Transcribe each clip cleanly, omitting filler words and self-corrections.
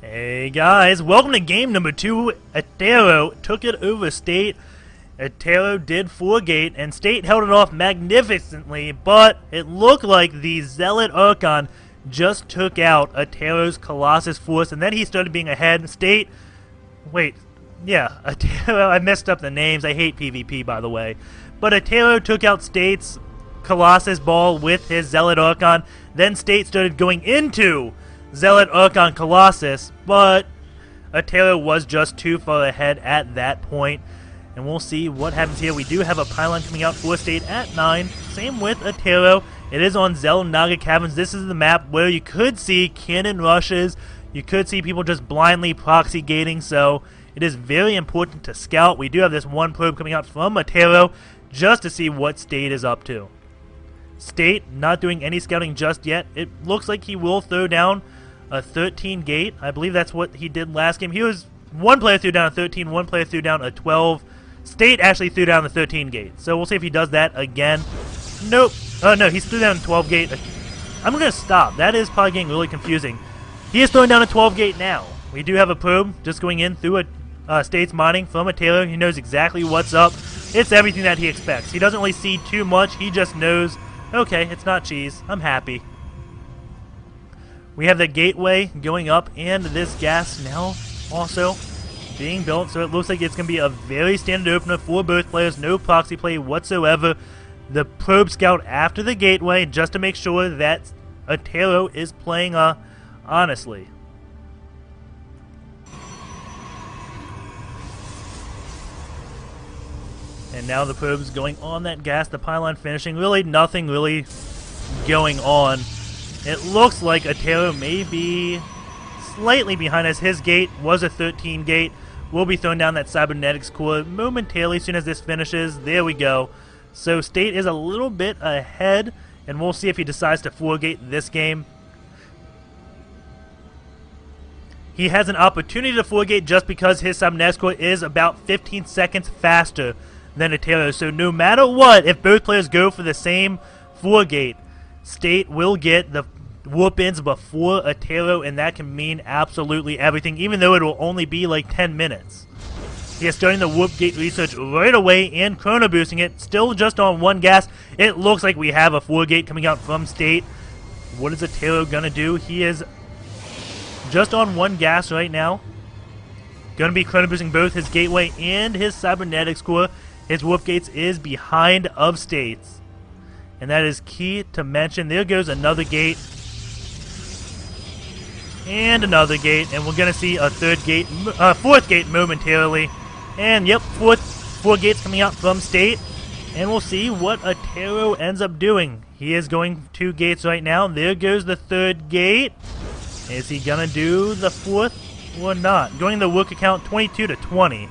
Hey guys, welcome to game number 2. Attero took it over State. Attero did 4 gate, and State held it off magnificently, but it looked like the Zealot Archon just took out Attero's Colossus Force, and then he started being ahead. State, Attero, I messed up the names. I hate PvP, by the way. But Attero took out State's Colossus Ball with his Zealot Archon. Then State started going into Zealot Archon Colossus, but Attero was just too far ahead at that point. And we'll see what happens here. We do have a pylon coming out for State at 9. Same with Attero. It is on Xel'Naga Caverns. This is the map where you could see cannon rushes. You could see people just blindly proxy gating, so it is very important to scout. We do have this one probe coming out from Attero just to see what State is up to. State not doing any scouting just yet. It looks like he will throw down a 13 gate. I believe that's what he did last game. He was one player threw down a 13, one player threw down a 12. State actually threw down the 13 gate. So we'll see if he does that again. Nope. Oh no, he's threw down a 12 gate. I'm going to stop. That is probably getting really confusing. He is throwing down a 12 gate now. We do have a probe just going in through a State's mining from Attero. He knows exactly what's up. It's everything that he expects. He doesn't really see too much. He just knows, okay, it's not cheese. I'm happy. We have the gateway going up, and this gas now also being built, so it looks like it's going to be a very standard opener for both players. No proxy play whatsoever. The probe scout after the gateway just to make sure that Attero is playing honestly. And now the probe's going on that gas, the pylon finishing. Really nothing really going on. It looks like Attero may be slightly behind us. His gate was a 13 gate. We'll be throwing down that cybernetics core momentarily as soon as this finishes. There we go. So State is a little bit ahead, and we'll see if he decides to 4-gate this game. He has an opportunity to 4-gate just because his cybernetics core is about 15 seconds faster than Attero. So no matter what, if both players go for the same 4-gate, State will get the whoop-ins before Attero, and that can mean absolutely everything, even though it will only be like 10 minutes. He is starting the whoop gate research right away and chrono boosting it, still just on 1 gas. It looks like we have a 4-gate coming out from State. What is Attero going to do? He is just on 1 gas right now. Going to be chrono boosting both his gateway and his cybernetics core. His whoop gates is behind of State's. And that is key to mention. There goes another gate. And another gate. And we're going to see a 4th gate momentarily. And yep, 4 gates coming out from State. And we'll see what Attero ends up doing. He is going 2 gates right now. There goes the 3rd gate. Is he going to do the 4th or not? Going the work account 22 to 20.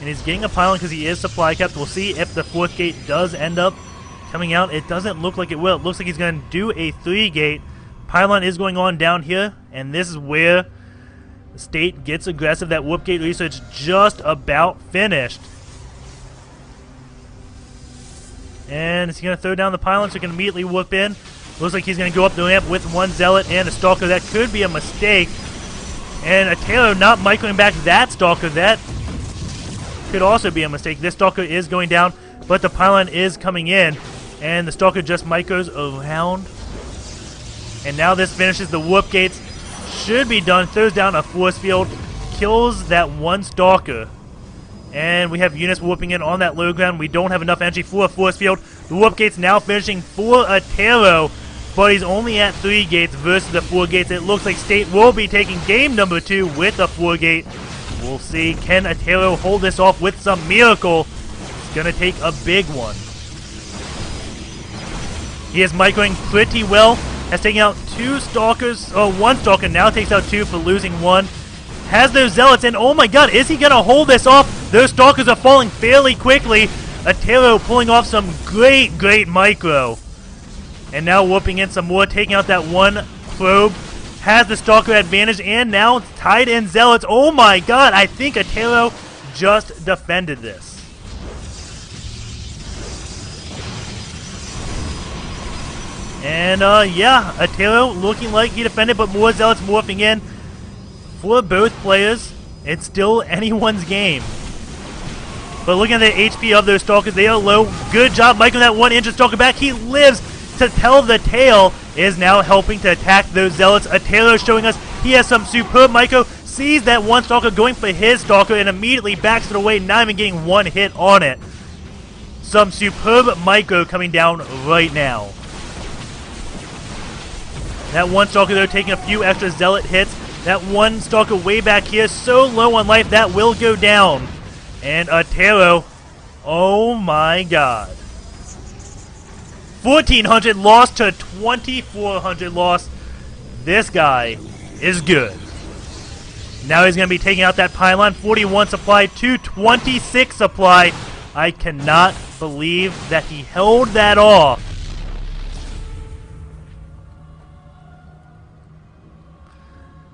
And he's getting a pylon because he is supply capped. We'll see if the 4th gate does end up coming out. It doesn't look like it will. It looks like he's going to do a 3-gate. Pylon is going on down here, and this is where the State gets aggressive. That whoop gate research just about finished. And is he going to throw down the pylon so he can immediately whoop in? Looks like he's going to go up the ramp with 1 Zealot and a Stalker. That could be a mistake. And Attero not microing back that Stalker. That could also be a mistake. This Stalker is going down, but the pylon is coming in, and the Stalker just micros around. And now this finishes the whoop gates. Should be done. Throws down a force field, kills that 1 Stalker. And we have units whooping in on that low ground. We don't have enough energy for a force field. The whoop gates now finishing for Attero, but he's only at 3 gates versus the 4 gates. It looks like State will be taking game number 2 with a 4-gate. We'll see, can Attero hold this off with some miracle? It's going to take a big one. He is microing pretty well. Has taken out 2 Stalkers, 1 Stalker, now takes out 2 for losing 1. Has those Zealots, and oh my god, is he going to hold this off? Those Stalkers are falling fairly quickly. Attero pulling off some great micro. And now whooping in some more, taking out that 1 probe. Has the Stalker advantage, and now tied in Zealots. Oh my god, I think Attero just defended this. And, yeah, Attero looking like he defended, but more Zealots morphing in. For both players, it's still anyone's game. But looking at the HP of those Stalkers, they are low. Good job, Mike, on that 1-inch Stalker back. He lives to tell the tale, is now helping to attack those Zealots. Attero showing us he has some superb Myco, sees that one Stalker going for his Stalker, and immediately backs it away, not even getting one hit on it. Some superb Myco coming down right now. That one Stalker, though, taking a few extra Zealot hits. That one Stalker way back here, so low on life, that will go down. And Attero, oh my god. 1,400 lost to 2,400 lost. This guy is good. Now he's going to be taking out that pylon. 41 supply to 26 supply. I cannot believe that he held that off.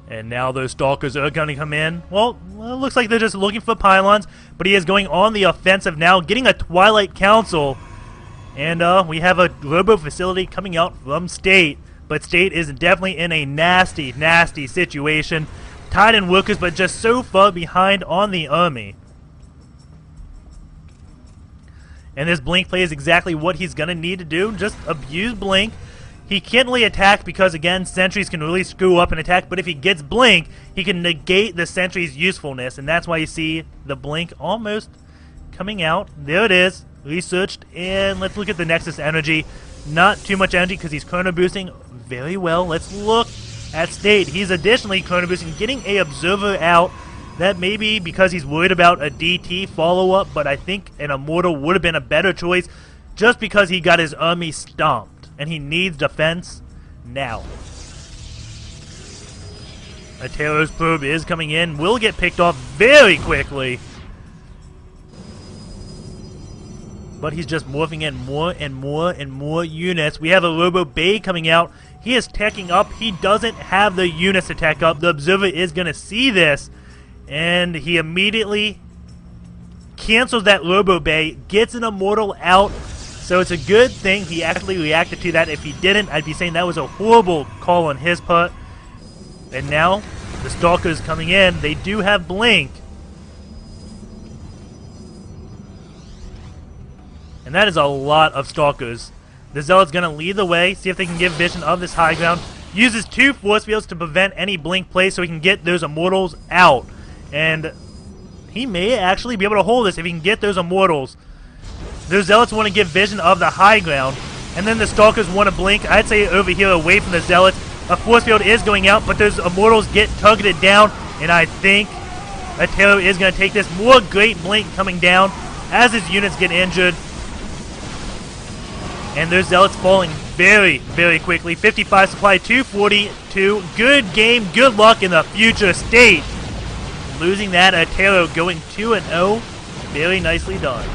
And now those Stalkers are going to come in. Well, it looks like they're just looking for pylons, but he is going on the offensive now, getting a Twilight Council. And we have a Robo facility coming out from State, but State is definitely in a nasty, nasty situation. Tied in workers, but just so far behind on the army. And this Blink play is exactly what he's going to need to do. Just abuse Blink. He can't really attack because, again, sentries can really screw up an attack, but if he gets Blink, he can negate the sentry's usefulness, and that's why you see the Blink almost coming out. There it is, researched, and let's look at the Nexus energy. Not too much energy because he's chrono boosting very well. Let's look at State. He's additionally chrono boosting, getting a Observer out. That may be because he's worried about a DT follow-up, but I think an Immortal would have been a better choice just because he got his army stomped. And he needs defense now. Attero's probe is coming in. Will get picked off very quickly. But he's just morphing in more and more and more units. We have a Robo Bay coming out. He is teching up. He doesn't have the units to tech up. The Observer is going to see this. And he immediately cancels that Robo Bay. Gets an Immortal out. So it's a good thing he actually reacted to that. If he didn't, I'd be saying that was a horrible call on his part. And now, the Stalkers coming in. They do have Blink. And that is a lot of Stalkers. The Zealot's going to lead the way, see if they can give vision of this high ground. Uses 2 force fields to prevent any Blink plays so he can get those Immortals out. And he may actually be able to hold this if he can get those Immortals. The Zealots want to give vision of the high ground, and then the Stalkers want to Blink. I'd say over here away from the Zealots. A force field is going out, but those Immortals get targeted down, and I think Attero is going to take this. More Great Blink coming down as his units get injured. And those Zealots falling very, very quickly. 55 supply, 242. Good game, good luck in the future State. Losing that, Attero going 2-0. Very nicely done.